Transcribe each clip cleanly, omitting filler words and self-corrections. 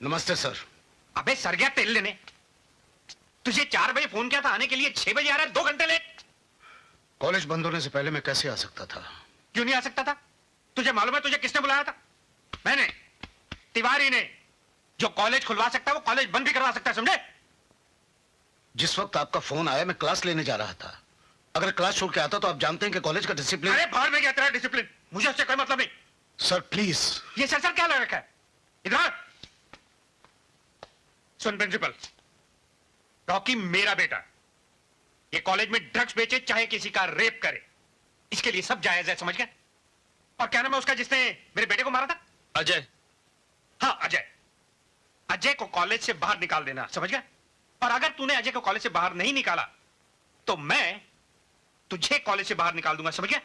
नमस्ते सर। अबे सर गया तेल लेने। तुझे 4 बजे फोन किया था आने के लिए, 6 बजे आ रहा है, 2 घंटे लेट। कॉलेज बंद होने से पहले मैं कैसे आ सकता था? क्यों नहीं आ सकता था? तुझे मालूम है तुझे किसने बुलाया था? मैंने, तिवारी ने। जो कॉलेज खुलवा सकता है वो कॉलेज बंद भी करवा सकता है, समझे? जिस वक्त आपका फोन आया मैं क्लास लेने जा रहा था। अगर क्लास छोड़ के आता तो आप जानते हैं कि कॉलेज का डिसिप्लिन। अरे बाहर में गया तेरा डिसिप्लिन, मुझे उससे कोई मतलब नहीं। Sir please. ये सर क्या लग रखा है? इधर सुन प्रिंसिपल, रॉकी मेरा बेटा, ये कॉलेज में ड्रग्स बेचे चाहे किसी का रेप करे, इसके लिए सब जायज है, समझ गया? और क्या नाम है उसका जिसने मेरे बेटे को मारा था? अजय। हाँ अजय। अजय को कॉलेज से बाहर निकाल देना, समझ गया? और अगर तूने अजय को कॉलेज से बाहर नहीं निकाला तो मैं तुझे कॉलेज से बाहर निकाल दूंगा, समझ गया?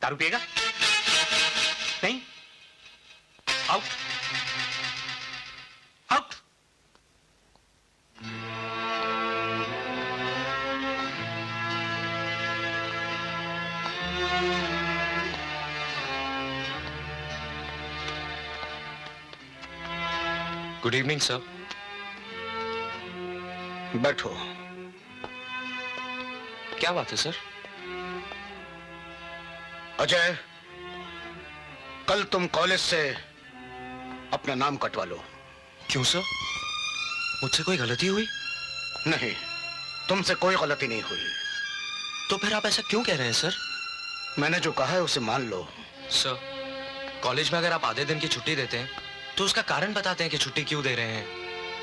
दारू पिएगा? नहीं? Out. Out. Good evening sir. बैठो। क्या बात है सर? अजय, कल तुम कॉलेज से अपना नाम कटवा लो। क्यों सर? मुझसे कोई गलती हुई? नहीं, तुमसे कोई गलती नहीं हुई। तो फिर आप ऐसा क्यों कह रहे हैं सर? मैंने जो कहा है उसे मान लो। सर, कॉलेज में अगर आप आधे दिन की छुट्टी देते हैं तो उसका कारण बताते हैं कि छुट्टी क्यों दे रहे हैं।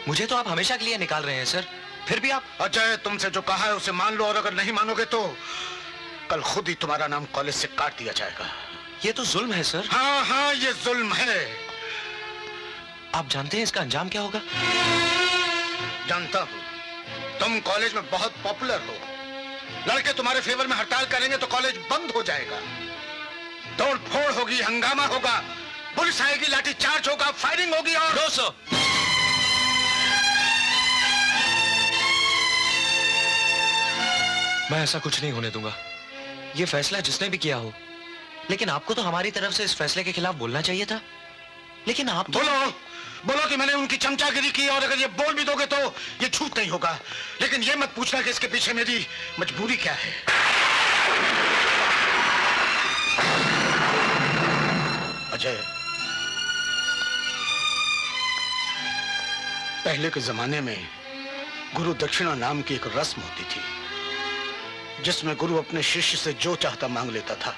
मुझे तो आप हमेशा के लिए निकाल रहे हैं सर, फिर भी आप। अजय, तुमसे जो कहा है उसे मान लो, और अगर नहीं मानोगे तो कल खुद ही तुम्हारा नाम कॉलेज से काट दिया जाएगा। ये तो जुल्म है सर। हाँ हाँ, ये जुल्म है। आप जानते हैं इसका अंजाम क्या होगा? जानता हूं, तुम कॉलेज में बहुत पॉपुलर हो। लड़के तुम्हारे फेवर में हड़ताल करेंगे तो कॉलेज बंद हो जाएगा। तोड़ फोड़ होगी, हंगामा होगा, पुलिस आएगी, लाठी चार्ज होगा, फायरिंग होगी। और नो सर, मैं ऐसा कुछ नहीं होने दूंगा। ये फैसला जिसने भी किया हो, लेकिन आपको तो हमारी तरफ से इस फैसले के खिलाफ बोलना चाहिए था। लेकिन आप तो... बोलो कि मैंने उनकी चमचागिरी की, और अगर ये बोल भी दोगे तो ये झूठ नहीं होगा। लेकिन ये मत पूछना कि इसके पीछे मेरी मजबूरी क्या है। अजय, पहले के जमाने में गुरु दक्षिणा नाम की एक रस्म होती थी, जिसमें गुरु अपने शिष्य से जो चाहता मांग लेता था।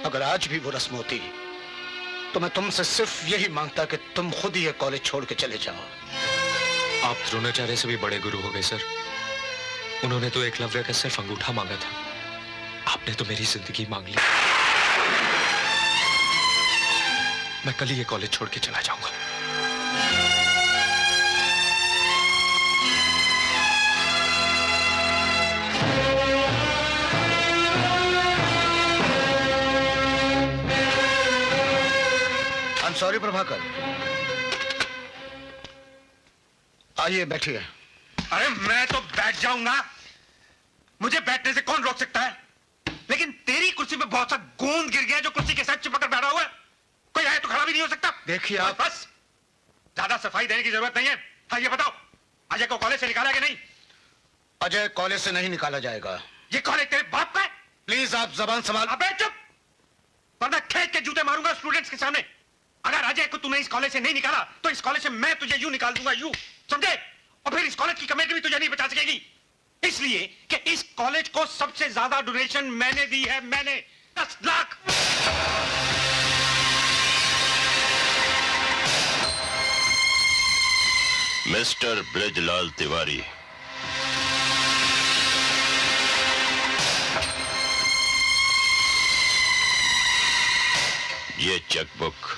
अगर आज भी वो रस्म होती तो मैं तुमसे सिर्फ यही मांगता कि तुम खुद ही ये कॉलेज छोड़ के चले जाओ। आप द्रोणाचार्य से भी बड़े गुरु हो गए सर। उन्होंने तो एकलव्य का सिर्फ अंगूठा मांगा था, आपने तो मेरी जिंदगी मांग ली। मैं कल ही ये कॉलेज छोड़ के चला जाऊंगा। सॉरी प्रभाकर, आइए बैठिए। अरे मैं तो बैठ जाऊंगा, मुझे बैठने से कौन रोक सकता है? लेकिन तेरी कुर्सी पे बहुत सा गोंद गिर गया जो कुर्सी के साथ चिपक कर बैठा हुआ है। कोई आए तो खड़ा भी नहीं हो सकता। देखिए आप, बस ज्यादा सफाई देने की जरूरत नहीं है। हाँ ये बताओ, अजय को कॉलेज से निकाला कि नहीं? अजय कॉलेज से नहीं निकाला जाएगा। ये कॉलेज तेरे बाप का है? प्लीज आप जबान संभाल। अबे चुप, वरना खेत के जूते मारूंगा स्टूडेंट्स के सामने। अगर अजय को तूने इस कॉलेज से नहीं निकाला तो इस कॉलेज से मैं तुझे यूं निकाल दूंगा, यूं, समझे? और फिर इस कॉलेज की कमेटी भी तुझे नहीं बचा सकेगी, इसलिए कि इस कॉलेज को सबसे ज्यादा डोनेशन मैंने दी है, मैंने 10 लाख। मिस्टर ब्रिजलाल तिवारी, ये चेकबुक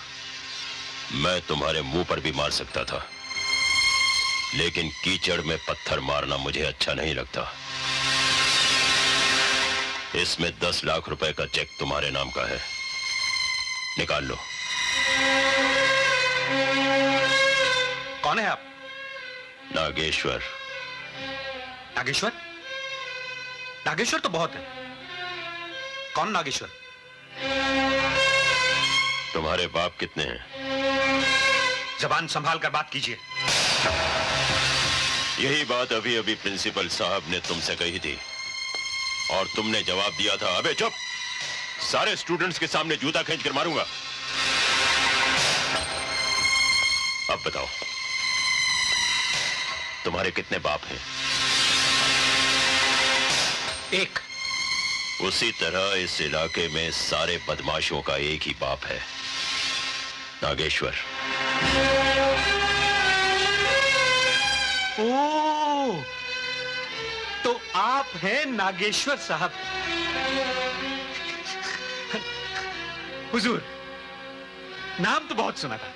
मैं तुम्हारे मुंह पर भी मार सकता था, लेकिन कीचड़ में पत्थर मारना मुझे अच्छा नहीं लगता। इसमें 10 लाख रुपए का चेक तुम्हारे नाम का है, निकाल लो। कौन है आप? नागेश्वर। नागेश्वर? नागेश्वर तो बहुत है। कौन नागेश्वर? तुम्हारे बाप कितने हैं? जबान संभाल कर बात कीजिए। यही बात अभी अभी प्रिंसिपल साहब ने तुमसे कही थी और तुमने जवाब दिया था, अबे चुप, सारे स्टूडेंट्स के सामने जूता खींच कर मारूंगा। अब बताओ, तुम्हारे कितने बाप हैं? एक। उसी तरह इस इलाके में सारे बदमाशों का एक ही बाप है, नागेश्वर। ओह, तो आप हैं नागेश्वर साहब। हुजूर, नाम तो बहुत सुना था,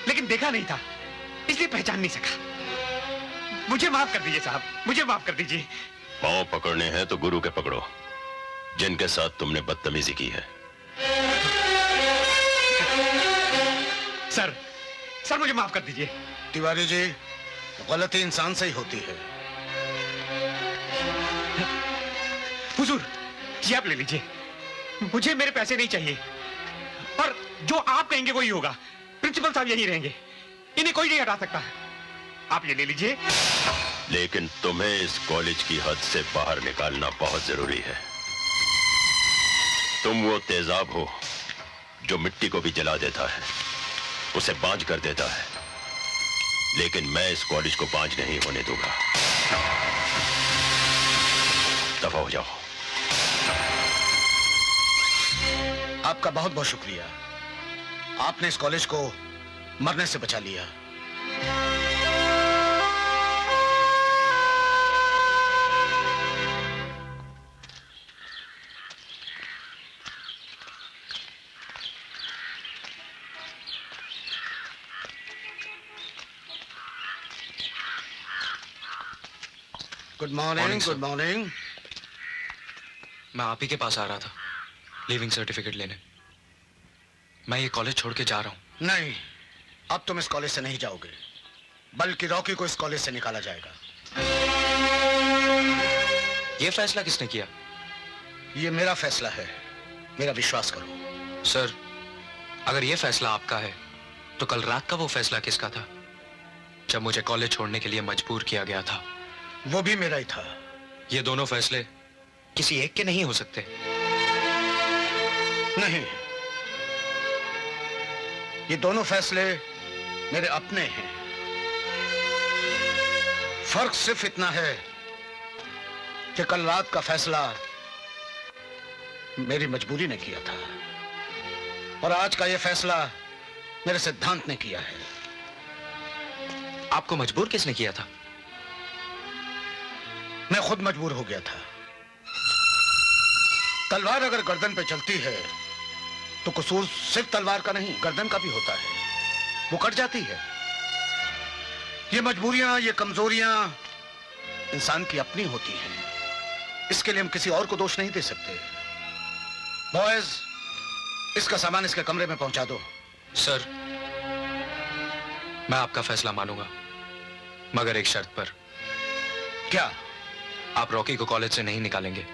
लेकिन देखा नहीं था, इसलिए पहचान नहीं सका। मुझे माफ कर दीजिए साहब, मुझे माफ कर दीजिए। पांव पकड़ने हैं तो गुरु के पकड़ो, जिनके साथ तुमने बदतमीजी की है। सर, सर मुझे माफ कर दीजिए। तिवारी जी, गलती इंसान से ही होती है। हुजूर, ये आप ले लीजिए, मुझे मेरे पैसे नहीं चाहिए, और जो आप कहेंगे वही होगा। प्रिंसिपल साहब यहीं रहेंगे, इन्हें कोई नहीं हटा सकता। आप ये ले लीजिए। लेकिन तुम्हें इस कॉलेज की हद से बाहर निकालना बहुत जरूरी है। तुम वो तेजाब हो जो मिट्टी को भी जला देता है, उसे बांझ कर देता है, लेकिन मैं इस कॉलेज को बांझ नहीं होने दूंगा। दफा हो जाओ। आपका बहुत बहुत शुक्रिया, आपने इस कॉलेज को मरने से बचा लिया। Good morning. Morning, sir. Good morning. मैं आप ही के पास आ रहा था लिविंग सर्टिफिकेट लेने। मैं ये कॉलेज छोड़ के जा रहा हूँ। नहीं, अब तुम इस कॉलेज से नहीं जाओगे, बल्कि रॉकी को इस कॉलेज से निकाला जाएगा। ये फैसला किसने किया? ये मेरा फैसला है, मेरा विश्वास करो। सर, अगर ये फैसला आपका है तो कल रात का वो फैसला किसका था जब मुझे कॉलेज छोड़ने के लिए मजबूर किया गया था? वो भी मेरा ही था। ये दोनों फैसले किसी एक के नहीं हो सकते। नहीं, ये दोनों फैसले मेरे अपने हैं। फर्क सिर्फ इतना है कि कल रात का फैसला मेरी मजबूरी ने किया था और आज का यह फैसला मेरे सिद्धांत ने किया है। आपको मजबूर किसने किया था? मैं खुद मजबूर हो गया था। तलवार अगर गर्दन पे चलती है तो कसूर सिर्फ तलवार का नहीं, गर्दन का भी होता है, वो कट जाती है। ये मजबूरियां, ये कमजोरियां इंसान की अपनी होती हैं, इसके लिए हम किसी और को दोष नहीं दे सकते। बॉयज, इसका सामान इसके कमरे में पहुंचा दो। सर, मैं आपका फैसला मानूंगा, मगर एक शर्त पर। क्या? आप रॉकी को कॉलेज से नहीं निकालेंगे।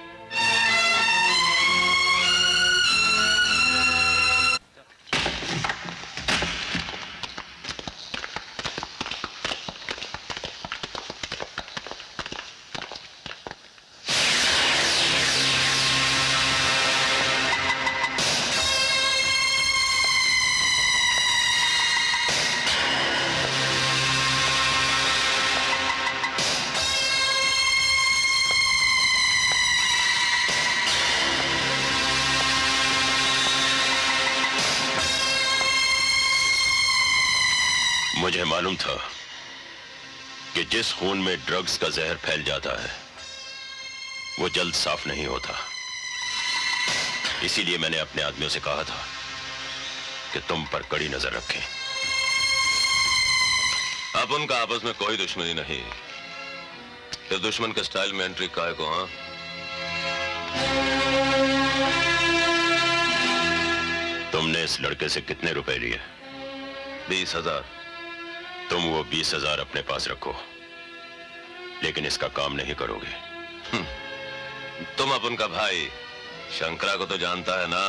मुझे मालूम था कि जिस खून में ड्रग्स का जहर फैल जाता है वो जल्द साफ नहीं होता। इसीलिए मैंने अपने आदमियों से कहा था कि तुम पर कड़ी नजर रखें। अब उनका आपस में कोई दुश्मनी नहीं, तो दुश्मन के स्टाइल में एंट्री काहे को? हाँ, तुमने इस लड़के से कितने रुपए लिए? 20,000। तुम वो 20,000 अपने पास रखो, लेकिन इसका काम नहीं करोगे। तुम अपन का भाई शंकरा को तो जानता है ना,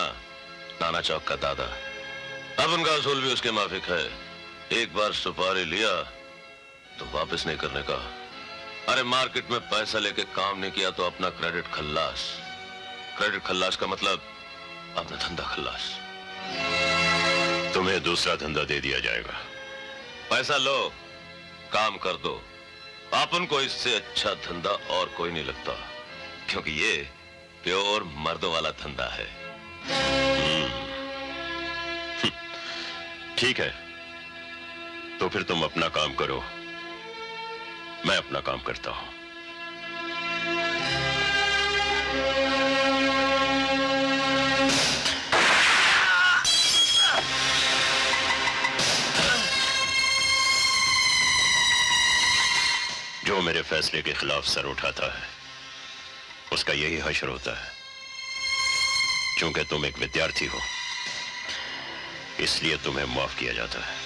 नाना चौक का दादा। अब उनका असूल भी उसके माफिक है। एक बार सुपारी लिया तो वापस नहीं करने का। अरे मार्केट में पैसा लेके काम नहीं किया तो अपना क्रेडिट खल्लास। क्रेडिट खल्लास का मतलब अपना धंधा खल्लास। तुम्हें दूसरा धंधा दे दिया जाएगा। पैसा लो, काम कर दो। अपन को इससे अच्छा धंधा और कोई नहीं लगता, क्योंकि ये प्योर मर्दों वाला धंधा है। ठीक है, तो फिर तुम अपना काम करो, मैं अपना काम करता हूं। जो मेरे फैसले के खिलाफ सर उठाता है उसका यही हश्र होता है। क्योंकि तुम एक विद्यार्थी हो, इसलिए तुम्हें माफ किया जाता है।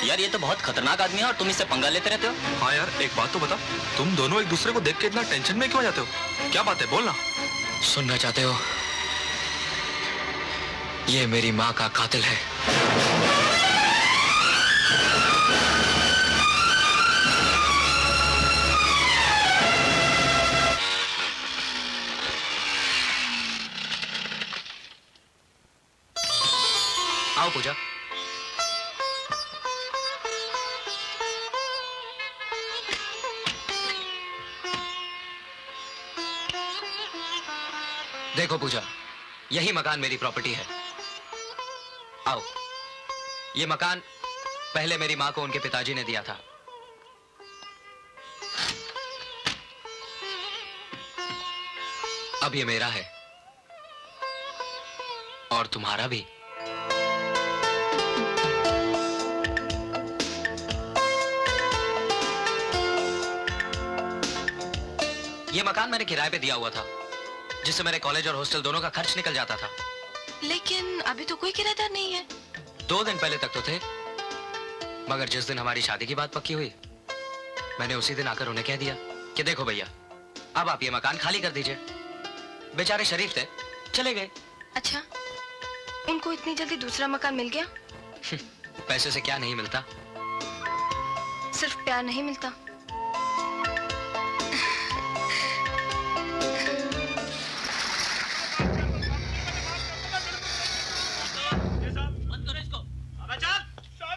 यार ये तो बहुत खतरनाक आदमी है और तुम इससे पंगा लेते रहते हो। हाँ यार, एक बात तो बता, तुम दोनों एक दूसरे को देख के इतना टेंशन में क्यों आ जाते हो? क्या बात है, बोलना। सुनना चाहते हो? ये मेरी माँ का कातिल है। आओ पूजा। देखो पूजा, यही मकान मेरी प्रॉपर्टी है। आओ, ये मकान पहले मेरी माँ को उनके पिताजी ने दिया था। अब ये मेरा है और तुम्हारा भी। ये मकान मैंने किराए पे दिया हुआ था, जिससे मेरे कॉलेज और हॉस्टल दोनों का खर्च निकल जाता था। लेकिन अभी तो कोई किराएदार नहीं है। 2 दिन पहले तक तो थे। मगर जिस दिन हमारी शादी की बात पक्की हुई, मैंने उसी दिन आकर उन्हें कह दिया कि देखो भैया, अब आप ये मकान खाली कर दीजिए। बेचारे शरीफ थे, चले गए। अच्छा, उनको इतनी जल्दी दूसरा मकान मिल गया? पैसे से क्या नहीं मिलता? सिर्फ प्यार नहीं मिलता।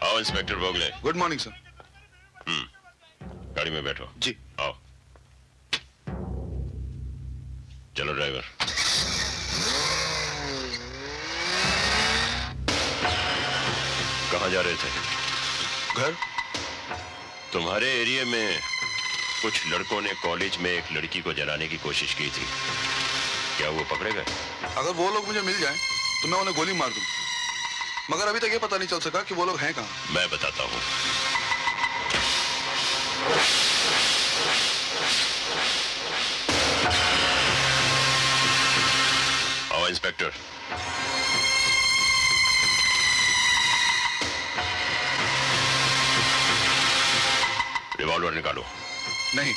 आओ inspector Bogle. Good morning sir. गाड़ी में बैठो। जी। आओ, चलो ड्राइवर। कहाँ जा रहे थे? घर? तुम्हारे एरिया में कुछ लड़कों ने कॉलेज में एक लड़की को जलाने की कोशिश की थी, क्या वो पकड़े गए? अगर वो लोग मुझे मिल जाएं, तो मैं उन्हें गोली मार दूं। मगर अभी तक ये पता नहीं चल सका कि वो लोग हैं कहाँ। मैं बताता हूँ। आओ इंस्पेक्टर। रिवॉल्वर निकालो। नहीं।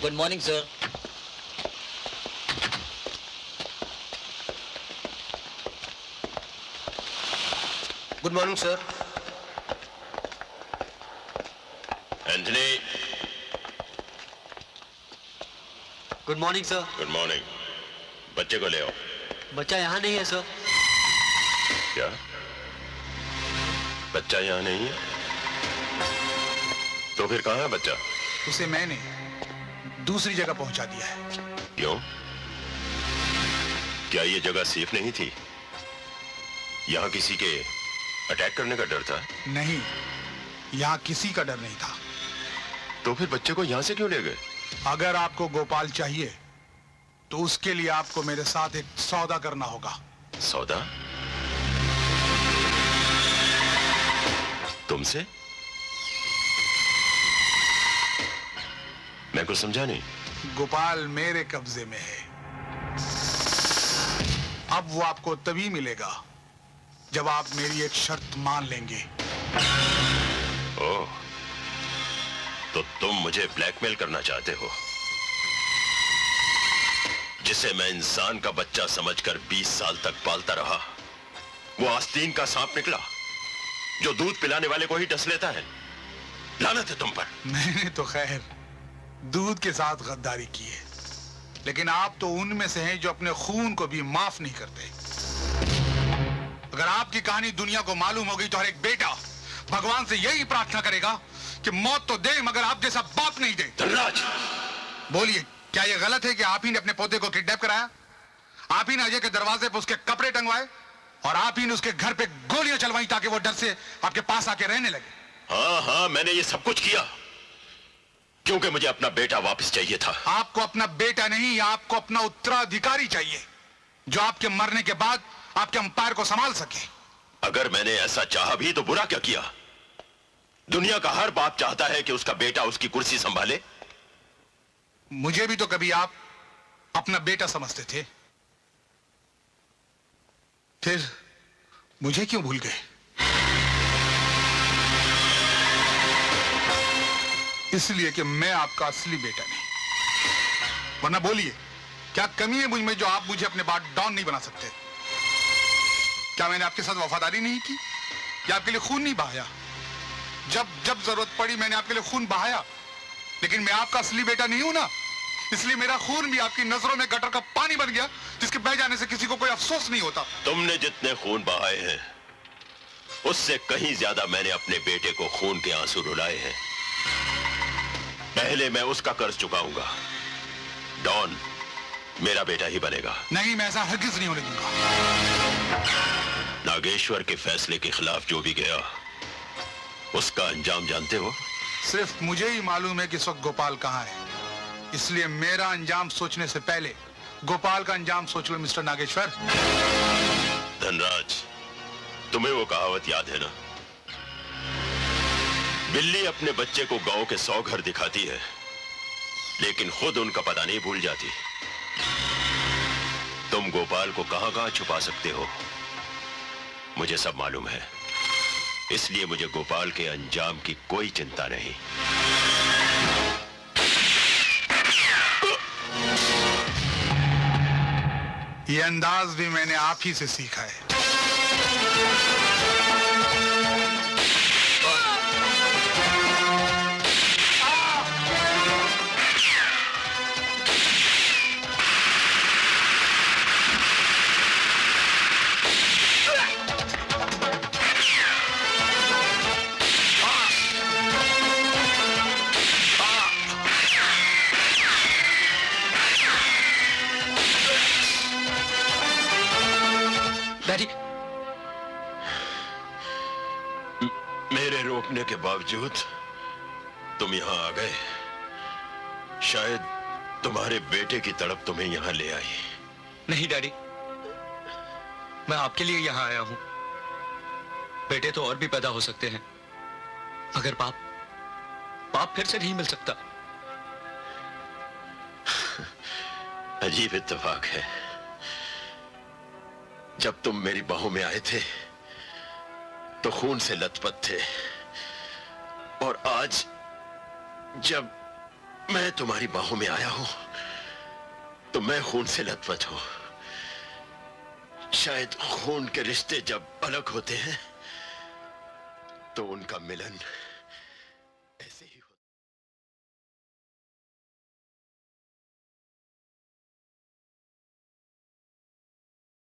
Good morning sir. Good morning sir. Anthony. Good morning sir. Good morning. बच्चे को ले आओ। बच्चा यहाँ नहीं है सर। क्या बच्चा यहाँ नहीं है? तो फिर कहाँ है बच्चा? उसे मैंने दूसरी जगह पहुंचा दिया है। क्यों? क्या ये जगह सेफ नहीं थी? यहाँ किसी के अटैक करने का डर था? नहीं, यहाँ किसी का डर नहीं था। तो फिर बच्चे को यहाँ से क्यों ले गए? अगर आपको गोपाल चाहिए तो उसके लिए आपको मेरे साथ एक सौदा करना होगा। सौदा? तुमसे? मैं कुछ समझा नहीं। गोपाल मेरे कब्जे में है। अब वो आपको तभी मिलेगा जब आप मेरी एक शर्त मान लेंगे। ओह, तो तुम मुझे ब्लैकमेल करना चाहते हो, जिसे मैं इंसान का बच्चा समझकर 20 साल तक पालता रहा, वो आस्तीन का सांप निकला जो दूध पिलाने वाले को ही डस लेता है। लानत है तुम पर। मैंने तो खैर दूध के साथ गद्दारी की है, लेकिन आप तो उनमें से हैं जो अपने खून को भी माफ नहीं करते। अगर आपकी कहानी दुनिया को मालूम हो गई तो हर एक बेटा भगवान से यही प्रार्थना करेगा कि मौत तो दे मगर आप जैसा बाप नहीं दे। धनराज, बोलिए, क्या यह गलत है कि आप ही ने अपने पोते को किडनैप कराया? आप ही ने अजय के दरवाजे पर उसके कपड़े टंगवाए और आप ही ने उसके घर पे गोलियां चलवाई ताकि वो डर से आपके पास आके रहने लगे? हाँ हाँ, मैंने ये सब कुछ किया क्योंकि मुझे अपना बेटा वापस चाहिए था। आपको अपना बेटा नहीं, आपको अपना उत्तराधिकारी चाहिए जो आपके मरने के बाद आपके अंपायर को संभाल सके। अगर मैंने ऐसा चाहा भी तो बुरा क्या किया? दुनिया का हर बाप चाहता है कि उसका बेटा उसकी कुर्सी संभाले। मुझे भी तो कभी आप अपना बेटा समझते थे, फिर मुझे क्यों भूल गए? इसलिए कि मैं आपका असली बेटा नहीं। वरना बोलिए, क्या कमी है मुझ में जो आप मुझे अपने बाद डॉन नहीं बना सकते? क्या मैंने आपके साथ वफादारी नहीं की या आपके लिए खून नहीं बहाया? जब जब जरूरत पड़ी मैंने आपके लिए खून बहाया, लेकिन मैं आपका असली बेटा नहीं हूं ना, इसलिए मेरा खून भी आपकी नजरों में गटर का पानी बन गया जिसके बह जाने से किसी को कोई अफसोस नहीं होता। तुमने जितने खून बहाए हैं उससे कहीं ज्यादा मैंने अपने बेटे को खून के आंसू रुलाए हैं। पहले मैं उसका कर्ज चुकाऊंगा। डॉन मेरा बेटा ही बनेगा। नहीं, मैं ऐसा हरगिज नहीं होने दूंगा। नागेश्वर के फैसले के खिलाफ जो भी गया उसका अंजाम जानते हो? सिर्फ मुझे ही मालूम है कि इस वक्त गोपाल कहाँ है, इसलिए मेरा अंजाम सोचने से पहले गोपाल का अंजाम सोच लो मिस्टर नागेश्वर। धनराज, तुम्हें वो कहावत याद है ना? बिल्ली अपने बच्चे को गांव के 100 घर दिखाती है, लेकिन खुद उनका पता नहीं भूल जाती। तुम गोपाल को कहां-कहां छुपा सकते हो, मुझे सब मालूम है। इसलिए मुझे गोपाल के अंजाम की कोई चिंता नहीं। ये अंदाज भी मैंने आप ही से सीखा है। डैडी, मेरे रोकने के बावजूद तुम यहां आ गए। शायद तुम्हारे बेटे की तड़प तुम्हें यहां ले आई। नहीं डैडी, मैं आपके लिए यहां आया हूं। बेटे तो और भी पैदा हो सकते हैं, मगर पाप फिर से नहीं मिल सकता। अजीब इत्तेफाक है, जब तुम मेरी बाहों में आए थे तो खून से लथपथ थे, और आज जब मैं तुम्हारी बाहों में आया हूं तो मैं खून से लथपथ हूं। शायद खून के रिश्ते जब अलग होते हैं तो उनका मिलन